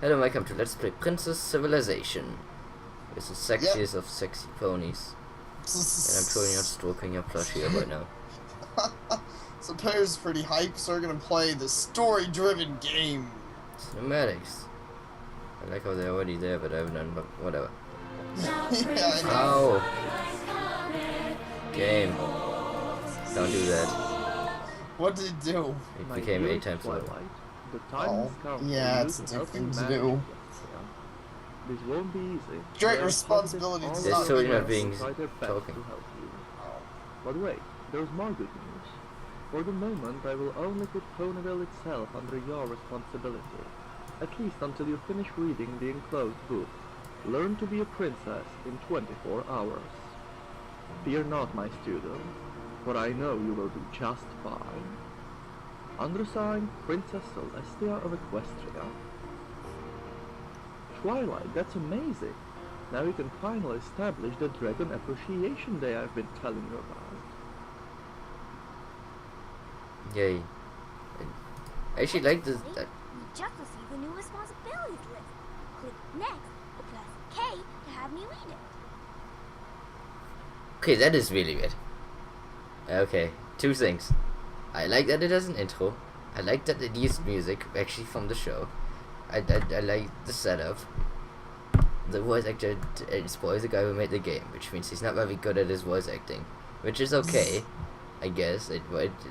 Hello, welcome to Let's Play Princess Civilization. It's the sexiest of sexy ponies. And I'm totally not stalking your plush here right now. Sapare's pretty hyped, so we're gonna play the story-driven game. Cinematics. I like how they're already there, but I haven't done, but whatever. Yeah, I know. Ow! Game. Don't do that. What did it do? It became 8 times slower. Oh, yeah, it's a different thing to do. This won't be easy. Great responsibility to It's not totally be not being talking. talking. But wait, there's more good news. For the moment, I will only put Ponyville itself under your responsibility. At least until you finish reading the enclosed book. Learn to be a princess in 24 hours. Fear not, my student, for I know you will do just fine. Undersigned, Princess Celestia of Equestria. Twilight, that's amazing. Now you can finally establish the Dragon Appreciation Day I've been telling you about. Yay. I actually like this. You just received the new responsibilities list. Click next or press K to have me read it. Okay, that is really weird. Okay, two things. I like that it has an intro. I like that it used music, actually from the show. I like the setup. The voice actor spoils the guy who made the game, which means he's not very good at his voice acting. Which is okay, I guess.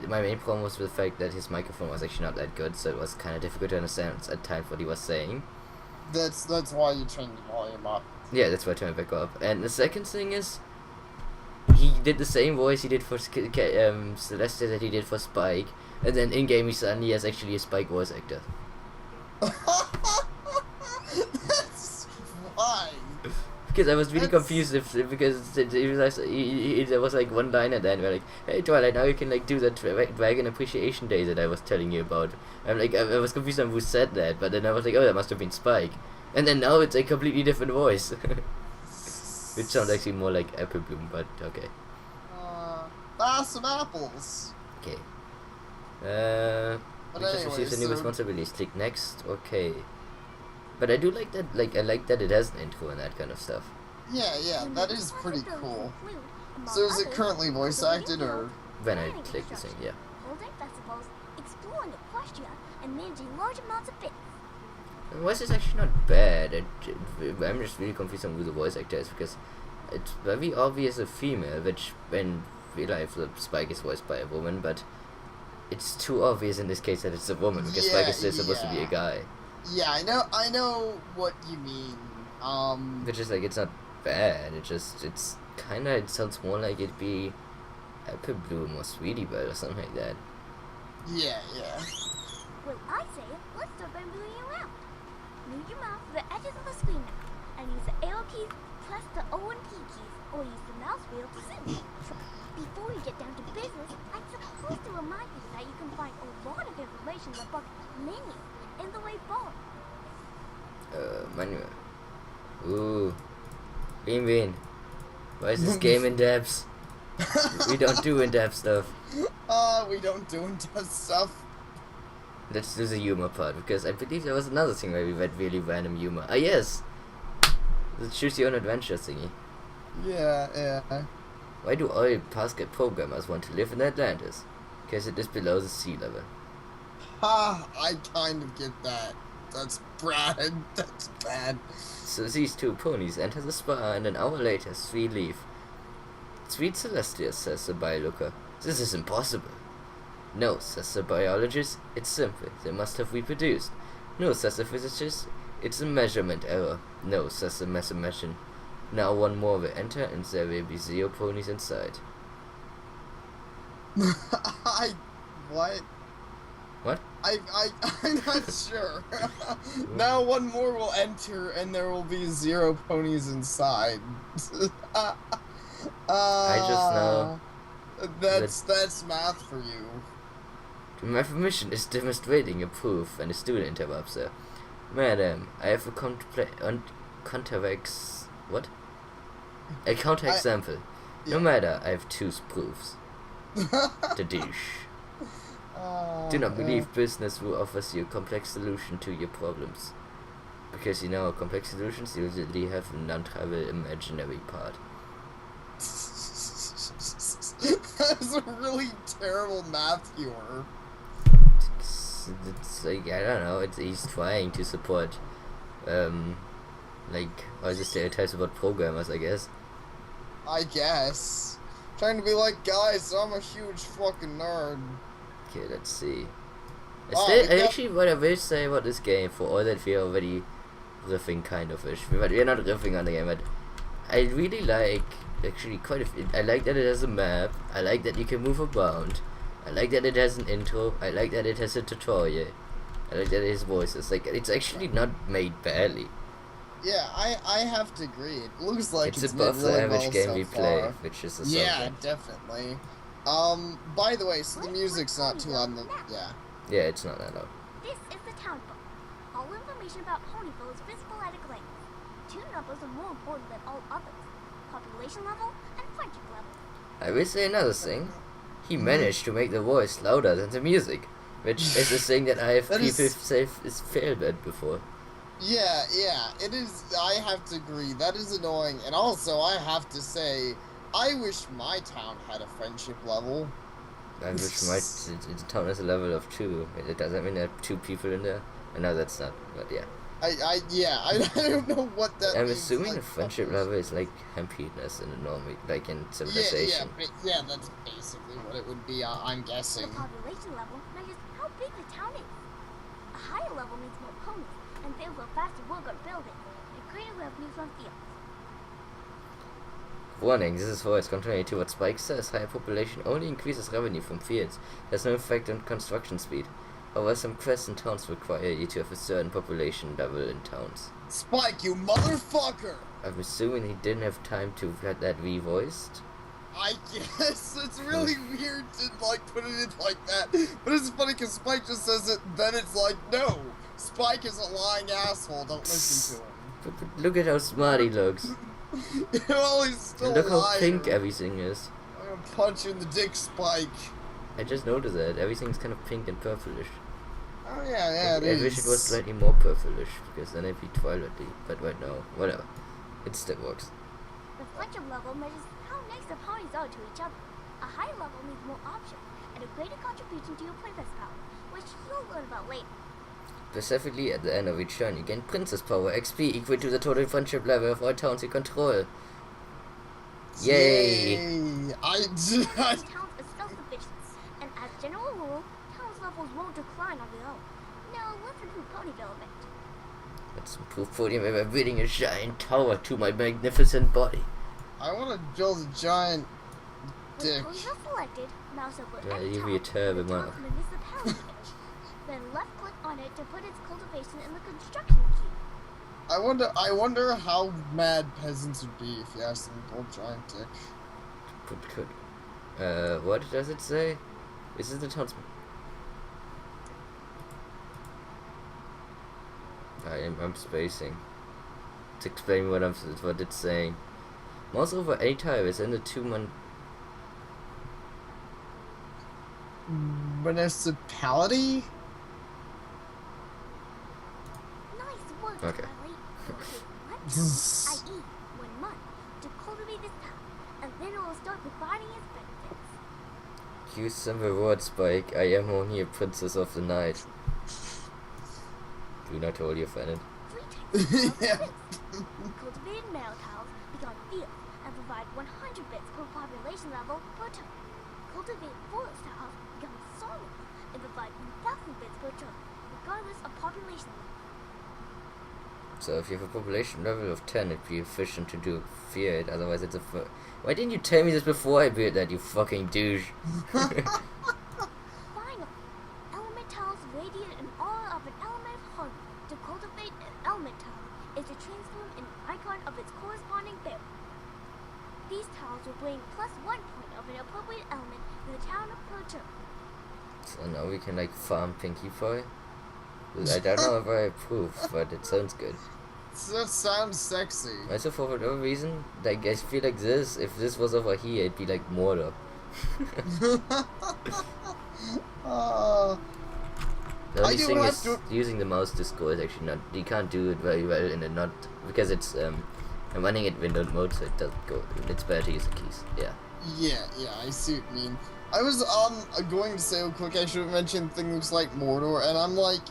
My main problem was with the fact that his microphone was actually not that good, so it was kind of difficult to understand at times what he was saying. That's why you turned the volume up. Yeah, that's why I turned it back up. And the second thing is, he did the same voice he did for Celeste that he did for Spike, and then in game he suddenly has actually a Spike voice actor. That's why. Because I was really confused because there was like one line at the end where like, hey Twilight, now you can like do that Dragon Appreciation Day that I was telling you about. I'm like, I was confused on who said that, but then I was like, oh, that must have been Spike. And then now it's a completely different voice. Which sounds actually more like Apple Bloom, but okay. Some apples. Okay. But We just anyway, received a new responsibilities. Click next. Okay. But I do like that. Like I like that it has an intro and that kind of stuff. Yeah, that is pretty cool. So is it currently voice acted or? When I click this thing, yeah. Holding festivals, exploring Equestria, and managing large amounts of bits. The voice is actually not bad. I'm just really confused on who the voice actor is because it's very obvious a female, which in real life the Spike is voiced by a woman, but it's too obvious in this case that it's a woman because Spike is still supposed to be a guy. Yeah, I know what you mean. Which is like, it's not bad. It sounds more like it'd be Apple Bloom or Sweetie Belle or something like that. Yeah. Well, I say, let's start by moving around. Move your mouse to the edges of the screen now, and use the arrow keys, press the O and P keys, or use the mouse wheel to zoom. Before we get down to business, I'm supposed to remind you that you can find a lot of information in the book menu in the way forward. Manual. Ooh. Bean. Why is this game in depth? We don't do in-depth stuff. We don't do in-depth stuff. Let's do the humor part, because I believe there was another thing where we read really random humor. Ah, yes! The choose your own adventure thingy. Yeah. Why do all Pascal programmers want to live in Atlantis? Because it is below the sea level. I kind of get that. That's bad. That's bad. So these two ponies enter the spa, and an hour later, three leave. Sweet Celestia, says the biolooker. This is impossible. No, says the biologist. It's simple. They must have reproduced. No, says the physicist. It's a measurement error. No, says the mathematician. Now one more will enter, and there will be 0 ponies inside. What? What? I'm not sure. Now one more will enter, and there will be 0 ponies inside. I just know. That's math for you. The mathematician is demonstrating a proof, and the student interrupts her. Madam, I have a convex. What? A counterexample. No matter, I have 2 proofs. The douche. Do not believe business who offers you a complex solution to your problems. Because, you know, complex solutions usually have a non-trivial imaginary part. That's a really terrible math humor. It's like, I don't know, he's trying to support, like, all the stereotypes about programmers, I guess. I guess. Trying to be like, guys, I'm a huge fucking nerd. Okay, let's see. Oh, Actually, what I will say about this game, for all that we're already riffing kind of ish, but we're not riffing on the game, but I really like, actually, quite a few. I like that it has a map, I like that you can move around, I like that it has an intro, I like that it has a tutorial, I like that it has voices. Like, it's actually not made badly. Yeah, I have to agree. It looks like It's it's above made the really average well game so we play, far. which is a Yeah, something. definitely. By the way, so the music's not too loud. Yeah. Yeah, it's not that loud. This is the town book. All information about Ponyville is visible at a glance. Two numbers are more important than all others. Population level and friendship level. I will say another thing. He managed to make the voice louder than the music, which is a thing that I have That people is- say is failed at before. Yeah, it is. I have to agree. That is annoying. And also, I have to say, I wish my town had a friendship level. I wish the town has a level of 2. It doesn't mean there are 2 people in there. I know that's not, but yeah. I don't know what that I'm means. assuming like, the friendship fuckers. level is like happiness in a normal, like in Yeah, Civilization. yeah, that's basically what it would be, I'm The guessing. population level measures how big the town is. A higher level means more ponies, and therefore faster work on buildings, and greater revenue from fields. Warning, this is voice contrary to what Spike says. Higher population only increases revenue from fields. Has no effect on construction speed. However, some quests and towns require you to have a certain population level in towns. Spike, you motherfucker! I'm assuming he didn't have time to get that re-voiced. I guess it's really weird to like put it in like that, but it's funny because Spike just says it. Then it's like, no, Spike is a lying asshole. Don't listen to him. But look at how smart he looks. Well, he's still And look a how liar. pink everything is. I'm gonna punch you in the dick, Spike. I just noticed that everything's kind of pink and purplish. Oh yeah, it I is. wish it was slightly more purplish, because then it'd be twilighty. But right now, whatever. It still works. The friendship level measures how nice the ponies are to each other. A higher level means more options, and a greater contribution to your princess power, which you'll learn about later. Specifically, at the end of each turn, you gain princess power XP equal to the total friendship level of all towns you control. Yay! Towns are self-sufficient, and as general rule, towns levels won't decline on their own. Now let's improve Ponyville a bit. Let's improve podium by building a giant tower to my magnificent body. I want to build a giant With dick. Ponyville selected, mouse over Yeah, any you'd town be a terrible in the mother. town's municipality image. Then left-click on it to put its cultivation in the construction queue. I wonder how mad peasants would be if you asked them to build a giant dick. What does it say? This is the town's... I'm spacing. To explain what it's saying. Mouse over any time is in the 2-month... Municipality? Nice work, Okay. Twilight. It will take 1 month, i.e. 1 month, to cultivate this town, and then it will start providing its benefits. Use some rewards, Spike. I am only a princess of the night. Do not hold your offended. 3 types of Yeah. tiles exist. Cultivated male tiles become fields and provide 100 bits per population level per turn. Cultivated forest tiles become sawmills and provide 1,000 bits per turn, regardless of population level. So if you have a population level of 10, it'd be efficient to do a field. Otherwise, it's a... Why didn't you tell me this before I built that, you fucking douche? Finally, element tiles radiate an aura of an element of harmony. To cultivate an element tile is to transform an icon of its corresponding bearer. These tiles will bring +1 point of an appropriate element to the town per turn. So now we can like farm Pinkie Pie. I don't know if I approve, but it sounds good. That sounds sexy. Also, for whatever reason, like I feel like this, if this was over here, it'd be like Mordor. The only do thing have is to- using the mouse to score is actually not. You can't do it very well in a not because it's I'm running it windowed mode, so it doesn't go. It's better to use the keys. Yeah. Yeah, I see what you mean. I was going to say real quick, I should have mentioned things like Mordor, and I'm like,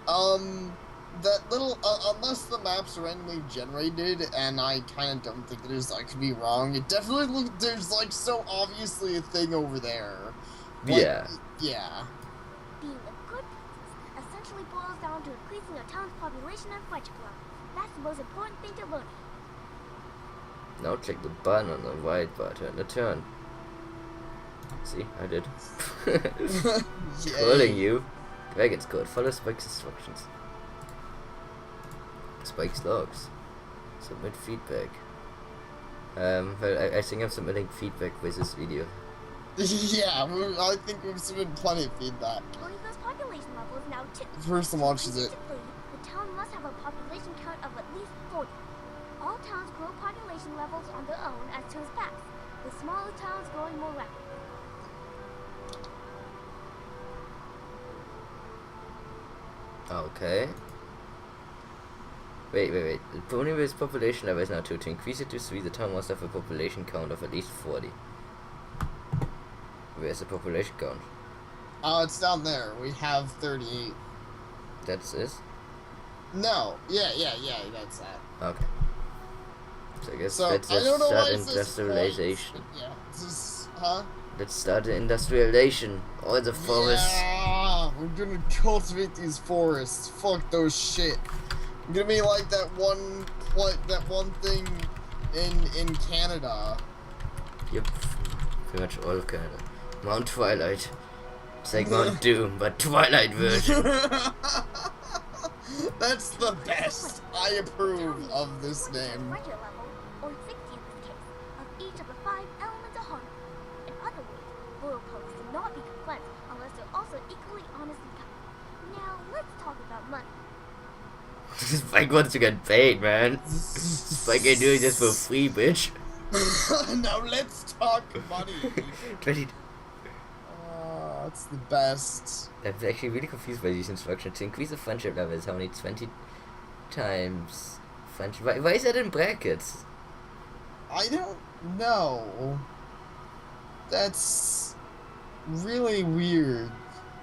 that little unless the maps are randomly generated, and I kind of don't think it is. I could be wrong. It definitely there's like so obviously a thing over there. Like, Yeah. Yeah. Being a good princess essentially boils down to increasing a town's population and friendship level. That's the most important thing to learn. Now click the button on the right button to turn. See, I did. Calling you. Dragon's code. Follow Spike's instructions. Spike's logs. Submit feedback. Well, I think I'm submitting feedback with this video. Yeah, I think we've submitted plenty of feedback. Orego's population level is now 2. The person watches it. Statistically, the town must have a population count of at least 40. All towns grow population levels on their own as turns pass, with smaller towns growing more rapidly. Okay. Wait. The Ponyville's population level is now 2. To increase it to 3, the town must have a population count of at least 40. Where's the population count? It's down there. We have 38. That's it? No. Yeah, that's that. Okay. So I guess So, let's I don't know start why it says industrialization. forest. Yeah. This is, huh? Let's start the industrialization. All the forests. Yeah, we're gonna cultivate these forests. Fuck those shit. I'm gonna be like that one thing in Canada. Yep. Pretty much all of Canada. Mount Twilight. It's like Mount Doom, but Twilight version. That's the best. I approve of this name. Pressure level, or 60 in this case, of each of the 5 elements of harmony. In other words, royal posts cannot be confronted unless they're also equally honest and kind. Now, let's talk about money. Spike wants to get paid, man. Spike ain't doing this for free, bitch. Now let's talk money. 20. That's the best. I'm actually really confused by these instructions. To increase the friendship level is how many 20 times friendship. Why is that in brackets? I don't know. That's really weird.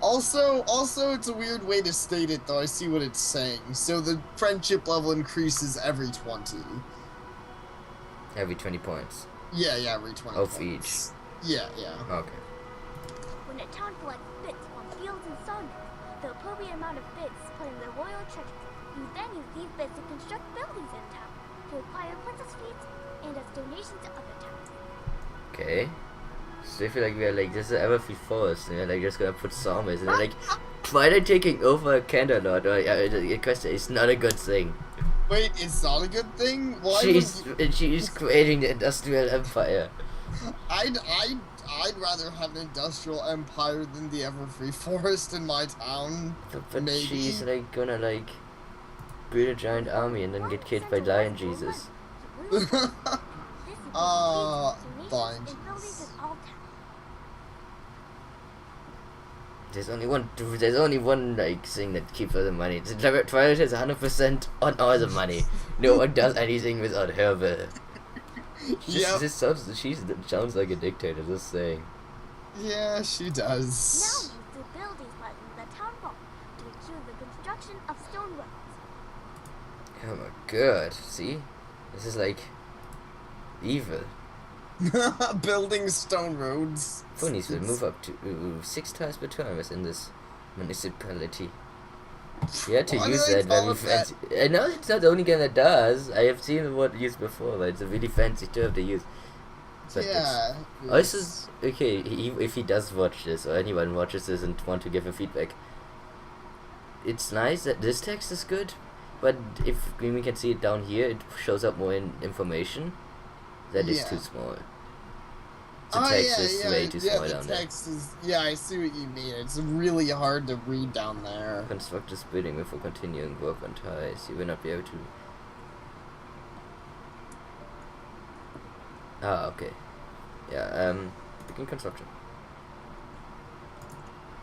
Also, it's a weird way to state it, though. I see what it's saying. So the friendship level increases every 20. Every 20 points. Yeah, every 20 Of points. Yeah. Okay. When a town collects bits from fields and sawmills, the appropriate amount of bits put in the royal treasury. You then use these bits to construct buildings in town, to acquire princess feats, and as donations to other towns. Okay. So I feel like we are like, this is Everfree Forest, and we're like just gonna put sawmills, and they're like, Twilight taking over Canterlot, or Equestria is not a good thing. Wait, it's not a good thing? Why She's creating the industrial empire. I'd rather have an industrial empire than the Everfree Forest in my town. But Maybe. she's like gonna like build a giant army and then get killed by Lion Jesus. Fine. There's only one like thing that keeps all the money. Twilight has 100% on all the money. No one does anything without her will. She sounds like a dictator, just saying. Yeah, she Now does. use the buildings button in the town hall to ensure the construction of stone roads. Oh my god, see? This is like evil. Building stone roads. Ponies will move up to 6 times per turn within this municipality. You had to Why use do they that call very it that? fancy. I know it's not the only game that does. I have seen the word used before, but it's a really fancy term to use. But Yeah. it's also, okay, if he does watch this, or anyone watches this and want to give him feedback, it's nice that this text is good, but if we can see it down here, it shows up more information. That is Yeah. too small. The text is way too small down the text is, yeah, I see what you mean. It's really hard to read down there. there. Construct this building before continuing work on ties. You will not be able to. Ah, okay. Yeah, begin construction.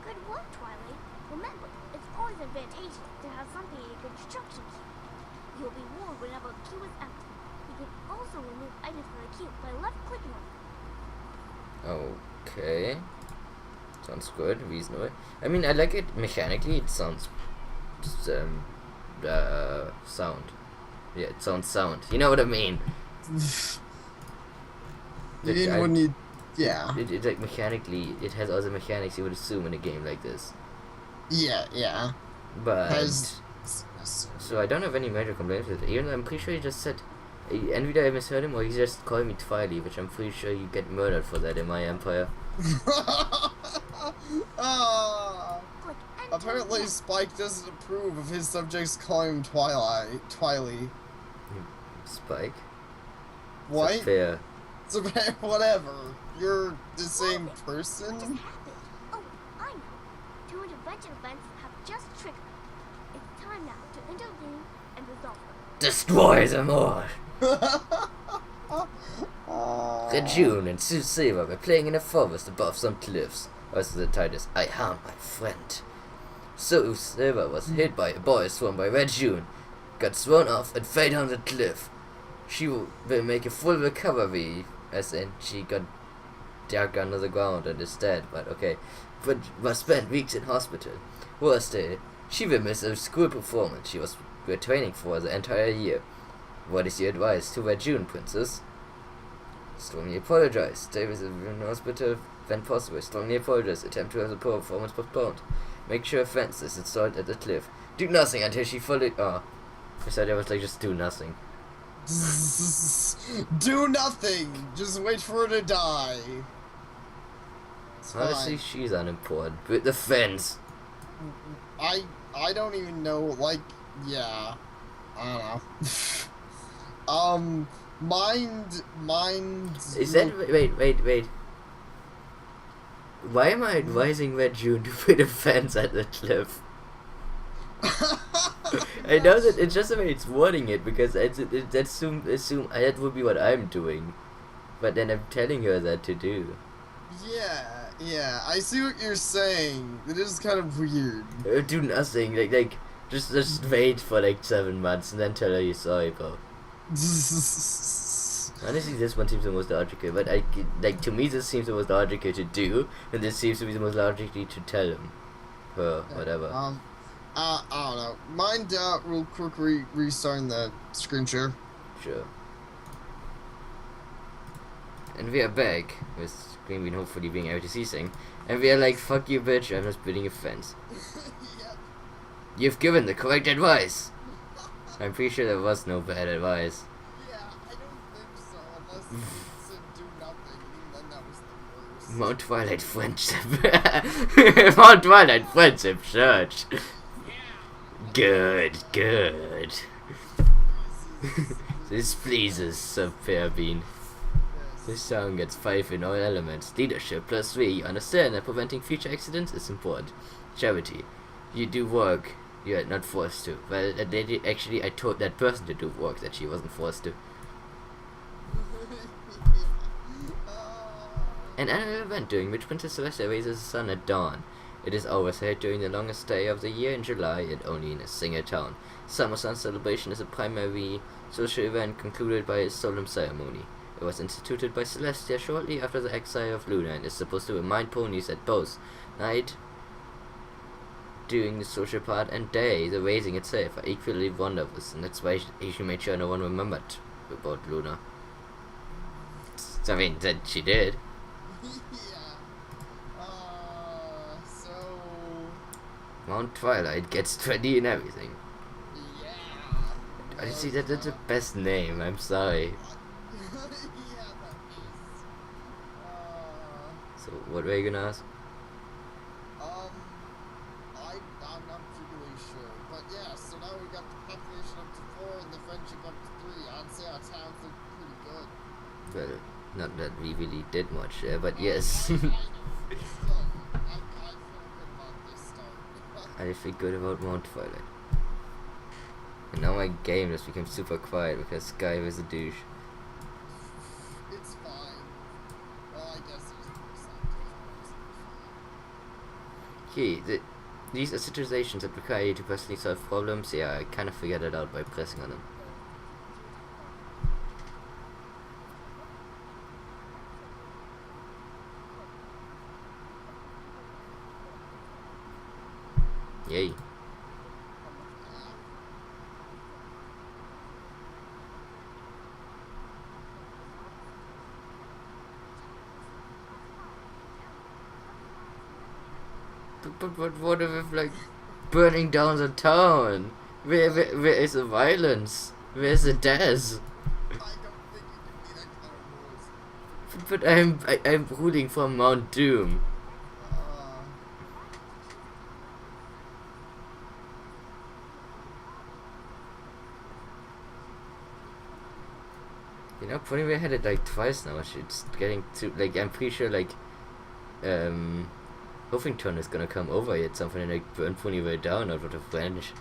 Good work, Twilight. Remember, it's always is advantageous to have something in a construction queue. You'll be warned whenever the queue is empty. You can also remove items from the queue by left-clicking on them. Okay. Sounds good, reasonable. I mean, I like it mechanically. It sounds sound. Yeah, it sounds sound. You know what I mean? Yeah. It like mechanically, it has all the mechanics you would assume in a game like this. Yeah. But so I don't have any major complaints with it. Even though I'm pretty sure he just said, either I misheard him or he just called me Twilight, which I'm pretty sure you get murdered for that in my empire. Apparently Spike doesn't approve of his subjects calling him Twilight. Spike? What? Fair. Whatever. You're the same What just person? happened? Oh, I know. 2 intervention events have just triggered. It's time now to intervene and resolve them. Destroy them all! Red June and Sue Silver were playing in a forest above some cliffs. Also the title, I harmed my friend. Sue Silver was hit by a boy thrown by Red June, got thrown off and fell down the cliff. She will make a full recovery, as in she got dug under the ground and is dead, but okay. But was spent weeks in hospital. Worst day, she will miss a school performance she was training for the entire year. What is your advice to Red June, princess? Strongly apologize. Stay with the hospital when possible. Strongly apologize. Attempt to have the performance postponed. Make sure a fence is installed at the cliff. Do nothing until she fully... Oh. I said I was like, just do nothing. Do nothing! Just wait for her to die. It's Honestly, fine. she's unimportant. With the fence. I don't even know, like, yeah. I don't know. Mind... Is that... Wait. Why am I advising Red June to put a fence at the cliff? I know that it's just the way it's wording it, because assume that would be what I'm doing. But then I'm telling her that to do. Yeah, I see what you're saying. It is kind of weird. Do nothing, just wait for like 7 months and then tell her you're sorry, bro. Honestly, this one seems the most logical, but to me this seems the most logical to do, and this seems to be the most logical to tell him. Her, whatever. I don't know. Mind, real quick restarting the screen share. Sure. And we are back, with Green Bean hopefully being able to see things, and we are like, fuck you bitch, I'm just building a fence. Yep. You've given the correct advice! I'm pretty sure there was no bad advice. Yeah, I don't think so, unless you said do nothing, and then that was the worst. Mount Twilight Friendship. Mount Twilight Friendship Church. Good. This pleases Sapare Bean. This song gets 5 in all elements. Leadership +3. You understand that preventing future accidents is important. Charity. You do work you are not forced to. Well, actually, I told that person to do work that she wasn't forced to. An annual event during which Princess Celestia raises a son at dawn. It is always held during the longest day of the year in July and only in a single town. Summer Sun celebration is a primary social event concluded by a solemn ceremony. It was instituted by Celestia shortly after the exile of Luna and is supposed to remind ponies that both night during the social part and day the raising itself are equally wondrous, and that's why she made sure no one remembered about Luna. I mean, that she did. So... Mount Twilight gets 20 and everything. Yeah. Honestly, that's the best name, I'm sorry. Yeah, that is. So, what were you gonna ask? I'm not particularly sure. But yeah, so now we got the population up to 4 and the friendship up to 3. I'd say our towns look pretty good. Well, not that we really did much there, but yes. I know. Still, I feel good about this start. I feel good about Mount Twilight. And now my game just became super quiet because Sky was a douche. It's fine. Well, I guess there's more Okay, These are situations that require you to personally solve problems. Yeah, I kind of figured it out by pressing on them. Yay. But what if, like, burning down the town? Where is the violence? Where's the death? I don't think you can be that kind of rules. But I'm ruling from Mount Doom. You know, Ponyville had it like twice now. It's getting to, like, I'm pretty sure, like, Huffington is gonna come over here at some point and, like, burn Ponyville down out of the vanish.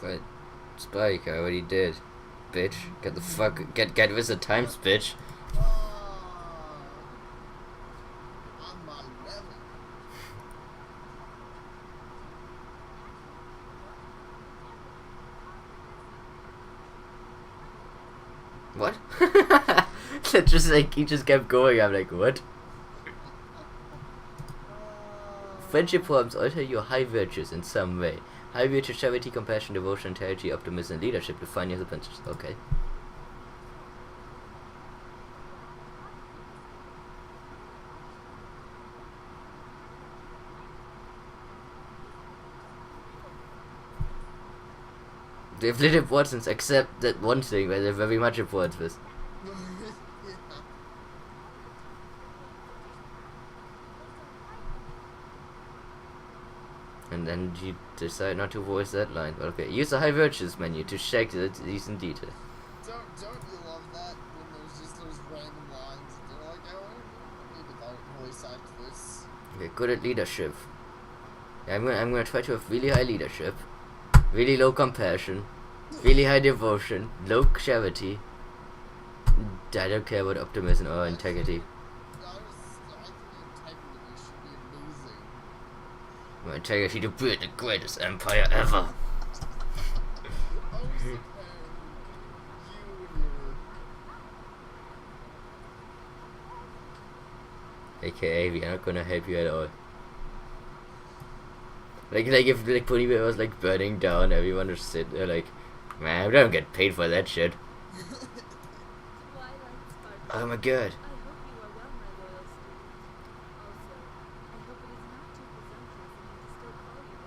But Spike, I already did. Bitch. Get the fuck, get with the times, bitch. On my level. What? That just, like, he just kept going. I'm like, what? Friendship forms alter your high virtues in some way. High virtue, charity, compassion, devotion, integrity, optimism, and leadership define your adventures. Okay. They have little importance except that one thing where they're very much important with. And then you decide not to voice that line. But okay, use the high virtues menu to check these in detail. Don't you love that when there's just those random lines and they're like, oh, I need to voice act this. Okay, good at leadership. Yeah, I'm gonna try to have really high leadership, really low compassion, really high devotion, low charity. I don't care about optimism or integrity. I think integrity should be amazing. My integrity to build the greatest empire ever. Oh, Sapare, you and your... AKA, we are not gonna help you at all. Like if like Ponyville was like burning down, everyone would sit there like, man, I don't get paid for that shit. Oh my god. I hope you are well, my loyal student. Also, I hope it is not too presumptuous of me to still call you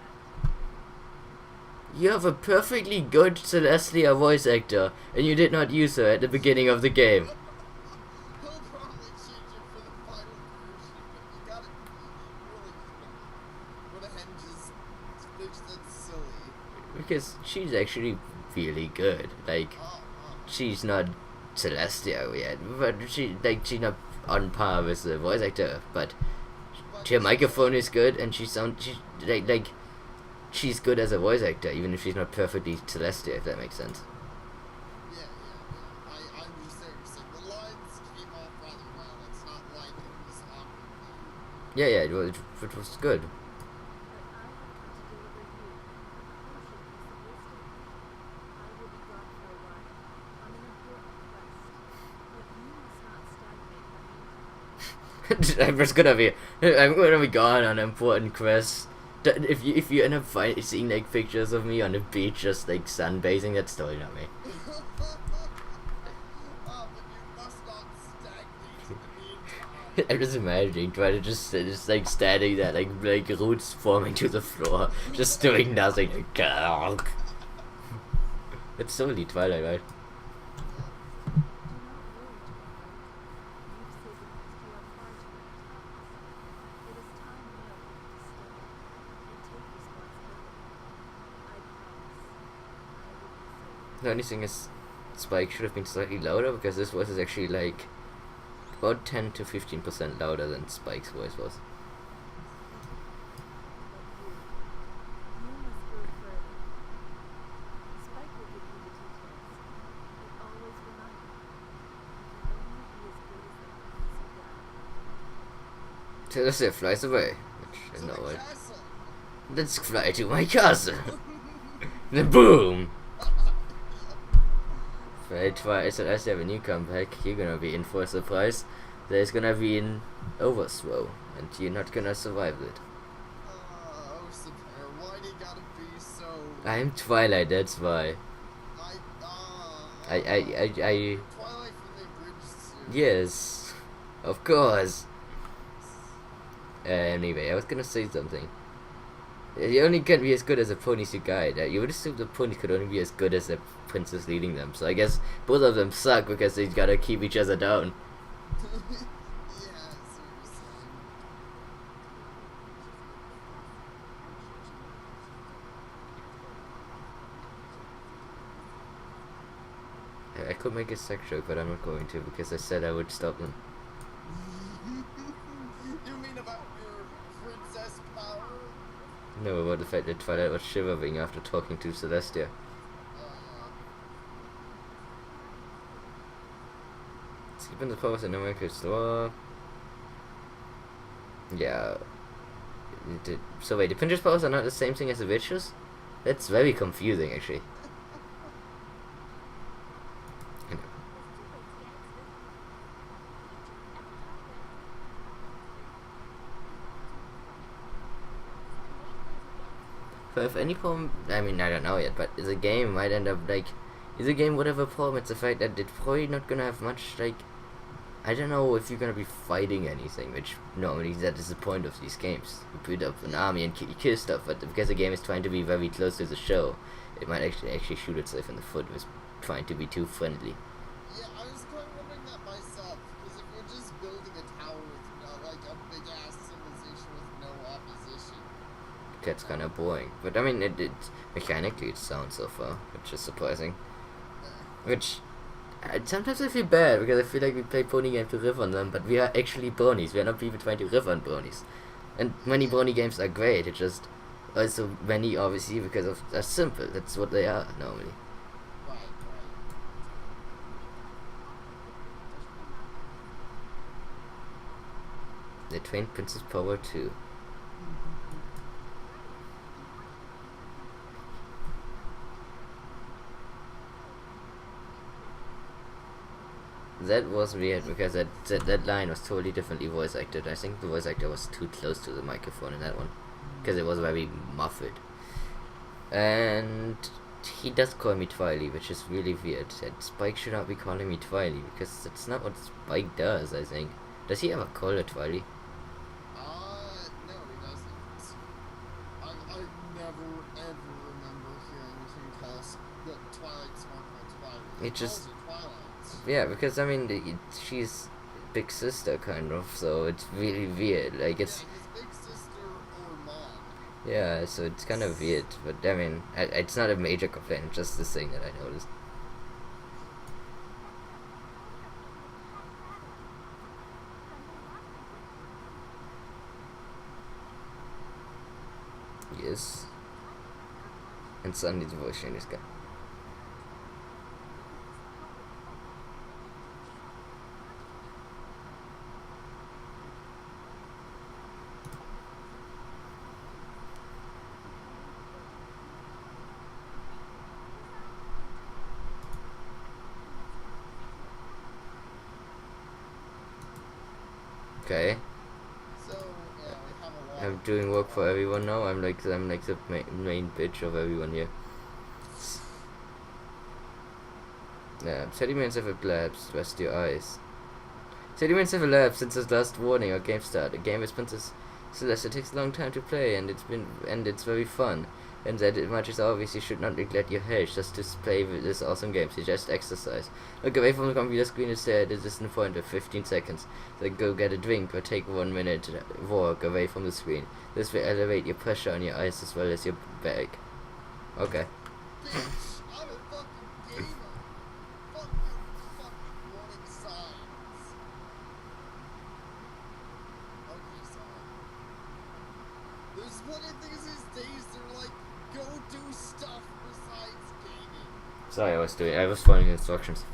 that. You have a perfectly good Celestia voice actor, and you did not use her at the beginning of the game. He'll probably change it for the final version, but you gotta really what a henges bitch that's silly. Because she's actually really good. Like, she's not Celestia yet, but she's not on par with the voice actor. But her microphone is good, and she's good as a voice actor, even if she's not perfectly Celestia, if that makes sense. Yeah. I understand what you're saying. The lines came off rather well. It's not like it was awkward. Yeah, it was good. But I have come to deliver you a potion piece of wisdom. I will be gone for a while, on an important quest. But you must not stagnate my meantime. I'm gonna be gone on an important quest. If you end up seeing like pictures of me on the beach just like sunbathing, that's totally not me. But you must not stagnate in the meantime. I'm just imagining trying to just like standing there like roots forming to the floor, just doing nothing. Like, it's totally Twilight, right? Do not worry, Twilight. You've saved Equestria far too many times. It is time now for you to step up and take responsibility. I promise. I will be safe. The only thing is, Spike should have been slightly louder because this voice is actually like about 10 to 15% louder than Spike's voice was. Celestia flies away. Which, To no, the what? castle. Let's fly to my castle. Then boom. Right, Celestia have a new comeback. You're gonna be in for a surprise. There's gonna be an overthrow, and you're not gonna survive it. Oh, Sapare, why do you gotta be so... I'm Twilight, that's why. I Twilight from the abridged series. yes, of course. Anyway, I was gonna say something. You only can be as good as the ponies you guide. You would assume the ponies could only be as good as the princess leading them. So I guess both of them suck because they gotta keep each other down. Yeah, seriously. I could make a sex joke, but I'm not going to because I said I would stop them. You mean about your princess power? No, about the fact that Twilight was shivering after talking to Celestia. Skipping the pose in American store. Yeah. So wait, the Pinterest pose are not the same thing as the witches? That's very confusing, actually. So if any problem, I mean, I don't know yet, but the game might end up like, if the game would have a problem, it's the fact that it's probably not gonna have much, like, I don't know if you're gonna be fighting anything, which normally that is the point of these games. You put up an army and kill stuff, but because the game is trying to be very close to the show, it might actually shoot itself in the foot with trying to be too friendly. Yeah, I was kind of wondering that myself, because if you're just building a tower with, like, a big-ass civilization with no opposition... That's kind of boring. But I mean, it mechanically it sounds so far, which is surprising. Which, sometimes I feel bad, because I feel like we play pony games to riff on them, but we are actually bronies. We are not people trying to riff on bronies. And many brony games are great, it's just also many, obviously, because of they're simple. That's what they are, normally. Right. They trained Princess Power too. That was weird because that line was totally differently voice acted. I think the voice actor was too close to the microphone in that one because it was very muffled. And he does call me Twily, which is really weird. And Spike should not be calling me Twily because that's not what Spike does, I think. Does he ever call her Twily? No, he doesn't. I never, ever remember hearing him call the Twilight Sparkle Twilight. He It just... calls it Twilight. Yeah, because I mean, she's big sister kind of, so it's really weird. Like it's Yeah, his big sister or mom. yeah, so it's kind of weird. But I mean, it's not a major complaint. It's just this thing that I noticed. Yes. And suddenly the voice changes guy. Okay, So, yeah, we have a lot. I'm doing work for everyone now. I'm like the main bitch of everyone here. Yeah, sediments have elapsed. Rest your eyes. Sediments have elapsed since his last warning or game start. A game with Princess Celeste takes a long time to play, and it's very fun. And that much is obvious. You should not neglect your health just to play with this awesome game. So just exercise. Look away from the computer screen and stare at a distant point of 15 seconds. Then go get a drink or take 1 minute walk away from the screen. This will elevate your pressure on your eyes as well as your back. Okay. Bitch, I'm a fucking gamer. Fuck your fucking warning signs. Okay, sorry. There's one of these days they're like, go do stuff besides gaming. Sorry, I was following instructions.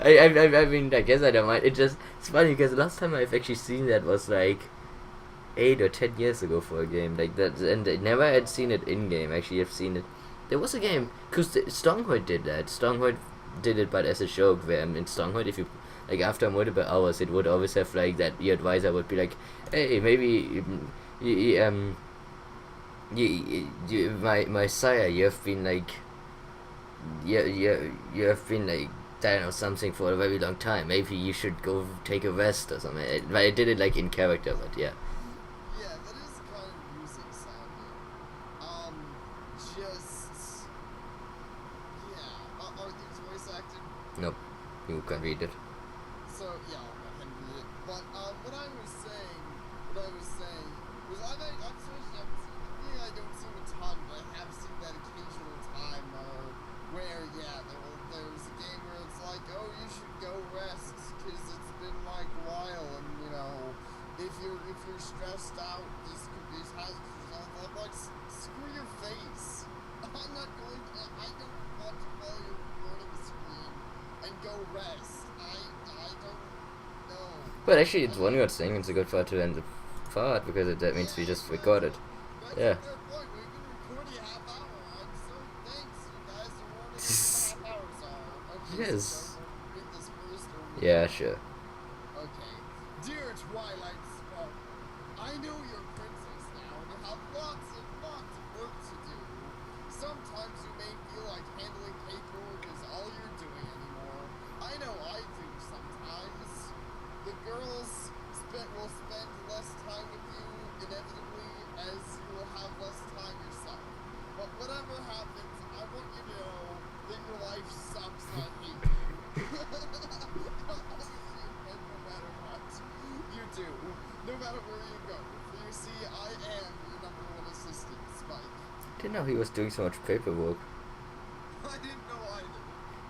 I mean, I guess I don't mind. It just It's funny because the last time I've actually seen that was like 8 or 10 years ago for a game like that, and I never had seen it in game. Actually, I've seen it. There was a game because Stronghold did that. Stronghold did it, but as a joke. Where in Stronghold, if you like after multiple hours, it would always have like that. Your advisor would be like, "Hey, maybe my sire, you have been like, you have been like." I don't know, something for a very long time. Maybe you should go take a rest or something. But I did it like in character, but yeah. Yeah, that is kind of music sounding. Just yeah. Are these voice acted? Nope, you can read it. So yeah, I'll go ahead and read it. But what I was saying was I've seen I don't see a ton, but I have seen that occasional time where there was a game where it's like, oh, you should go rest because it's been like a while, and you know, if you're stressed out, this could be hazardous. I'm like, screw your face. I'm not going. I don't want to while you're recording the screen and go rest. I don't know. But actually, it's one good thing. It's a good part to end the part because that means we just recorded. That's Yeah. a fair point. We've been recording a half hour. I'm so thanks, you guys, for warning me what half hours are. Okay, Yes. so we'll read this first, or Yeah, sure. Okay. Dear Twilight Sparkle, I know you're a princess now and you have lots and lots of work to do. Sometimes you may feel like handling paperwork is all you're doing anymore. I know I do sometimes. The girls will spend less time with you, inevitably, as you will have less time yourself. But whatever happens, I want you to know that your life sucks and I hate you. And no matter what you do, no matter where you go. For you see, I am your number one assistant, Spike. Didn't know he was doing so much paperwork. I didn't know either.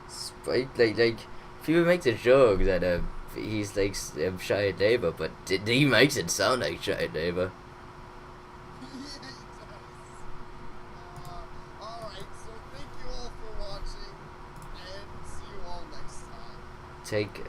Spike, like people make the joke that he's like child labor, but he makes it sound like child labor. Yeah, he does. Alright, so thank you all for watching, and see you all next time. Take